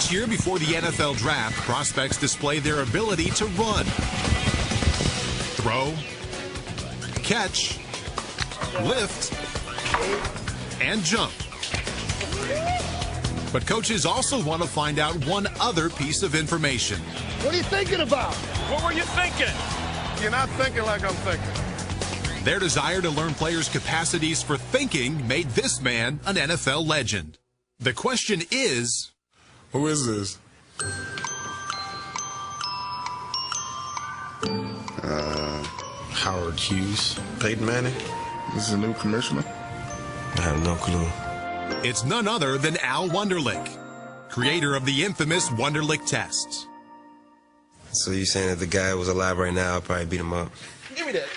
Each year before the NFL draft, prospects display their ability to run, throw, catch, lift, and jump. But coaches also want to find out one other piece of information. What are you thinking about? What were you thinking? You're not thinking like I'm thinking. Their desire to learn players' capacities for thinking made this man an NFL legend. The question is, who is this? Howard Hughes. Peyton Manning. This is a new commissioner? I have no clue. It's none other than Al Wonderlic, creator of the infamous Wonderlic Test. So you saying if the guy was alive right now, I'd probably beat him up? Give me that.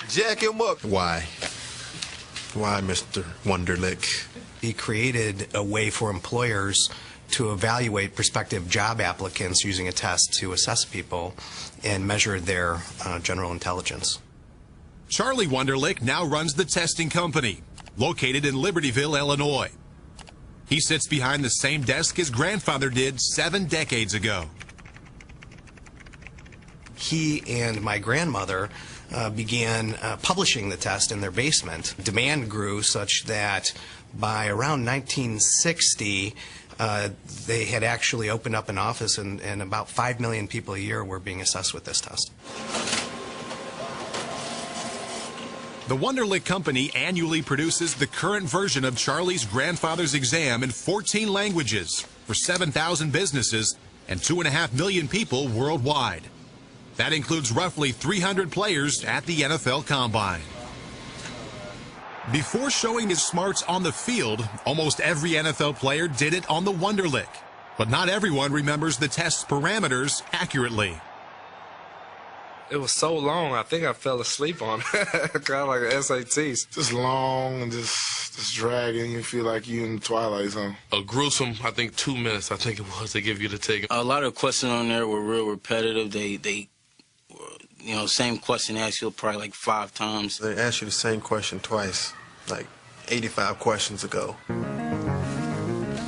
Jack him up. Why? Why, Mr. Wonderlic? He created a way for employers to evaluate prospective job applicants using a test to assess people and measure their general intelligence. Charlie Wonderlic now runs the testing company, located in Libertyville, Illinois. He sits behind the same desk his grandfather did 7 decades ago. He and my grandmother began publishing the test in their basement. Demand grew such that by around 1960, they had actually opened up an office, and about 5 million people a year were being assessed with this test. The Wonderlic Company annually produces the current version of Charlie's grandfather's exam in 14 languages for 7,000 businesses and 2.5 million people worldwide. That includes roughly 300 players at the NFL Combine. Before showing his smarts on the field, almost every NFL player did it on the Wonderlic. But not everyone remembers the test's parameters accurately. It was so long, I think I fell asleep on it. Kind of like SATs. Just long and just dragging. You feel like you're in the twilight zone. A gruesome, I think, 2 minutes, I think it was, they give you to take. A lot of questions on there were real repetitive. They you know, same question asked you probably like 5 times. They asked you the same question twice, like 85 questions ago.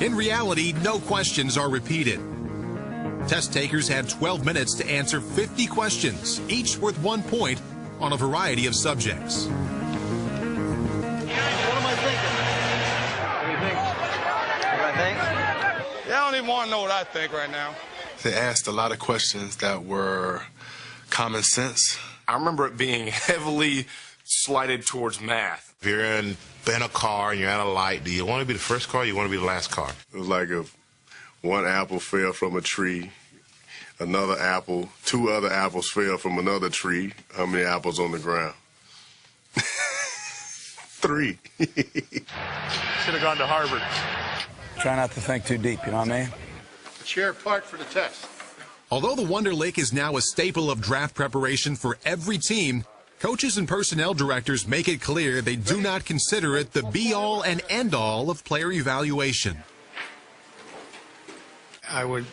In reality, no questions are repeated. Test takers had 12 minutes to answer 50 questions, each worth 1 point on a variety of subjects. What am I thinking? What do you think? What do I think? Yeah, I don't even want to know what I think right now. They asked a lot of questions that were common sense. I remember it being heavily slighted towards math. If you're in a car and you're at a light, do you want to be the first car or you want to be the last car? It was like if one apple fell from a tree, another apple, 2 other apples fell from another tree. How many apples on the ground? 3. Should have gone to Harvard. Try not to think too deep, you know what I mean? Chair park for the test. Although the Wonderlic is now a staple of draft preparation for every team, coaches and personnel directors make it clear they do not consider it the be-all and end-all of player evaluation. I would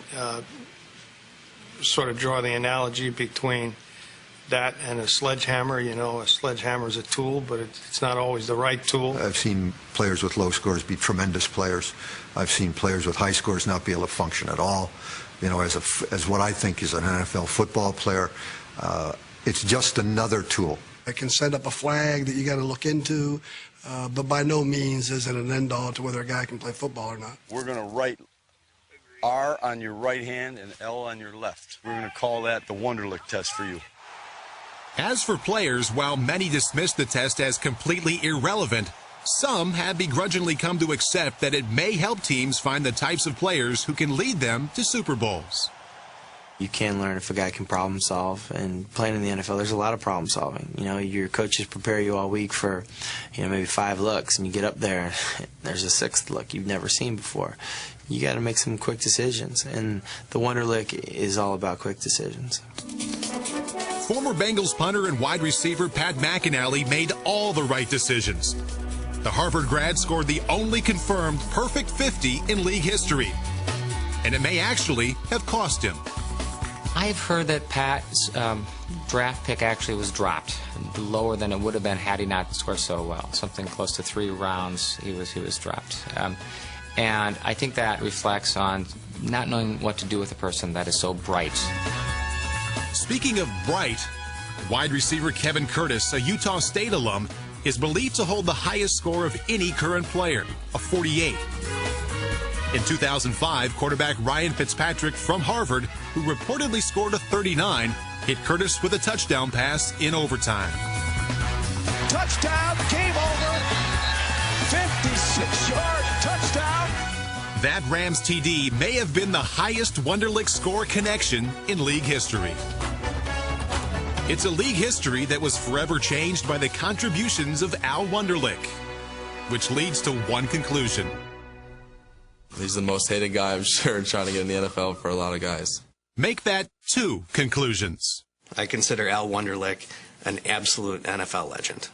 sort of draw the analogy between that and a sledgehammer. You know, a sledgehammer is a tool, but it's not always the right tool. I've seen players with low scores be tremendous players. I've seen players with high scores not be able to function at all. You know, as what I think is an NFL football player, it's just another tool. I can set up a flag that you got to look into, but by no means is it an end-all to whether a guy can play football or not. We're going to write R on your right hand and L on your left. We're going to call that the Wonderlic Test for you. As for players, while many dismiss the test as completely irrelevant, some have begrudgingly come to accept that it may help teams find the types of players who can lead them to Super Bowls. You can learn if a guy can problem solve, and playing in the NFL, there's a lot of problem solving. You know, your coaches prepare you all week for, you know, maybe 5 looks, and you get up there, there's a 6th look you've never seen before. You got to make some quick decisions, and the Wonderlic is all about quick decisions. Former Bengals punter and wide receiver Pat McInally made all the right decisions. The Harvard grad scored the only confirmed perfect 50 in league history, and it may actually have cost him. I've heard that Pat's draft pick actually was dropped lower than it would have been had he not scored so well. Something close to 3 rounds he was dropped. And I think that reflects on not knowing what to do with a person that is so bright. Speaking of bright, wide receiver Kevin Curtis, a Utah State alum, is believed to hold the highest score of any current player, a 48. In 2005, quarterback Ryan Fitzpatrick from Harvard, who reportedly scored a 39, hit Curtis with a touchdown pass in overtime. Touchdown, game over. 56-yard touchdown. That Rams TD may have been the highest Wonderlic score connection in league history. It's a league history that was forever changed by the contributions of Al Wonderlic, which leads to one conclusion. He's the most hated guy, I'm sure, trying to get in the NFL for a lot of guys. Make that two conclusions. I consider Al Wonderlic an absolute NFL legend.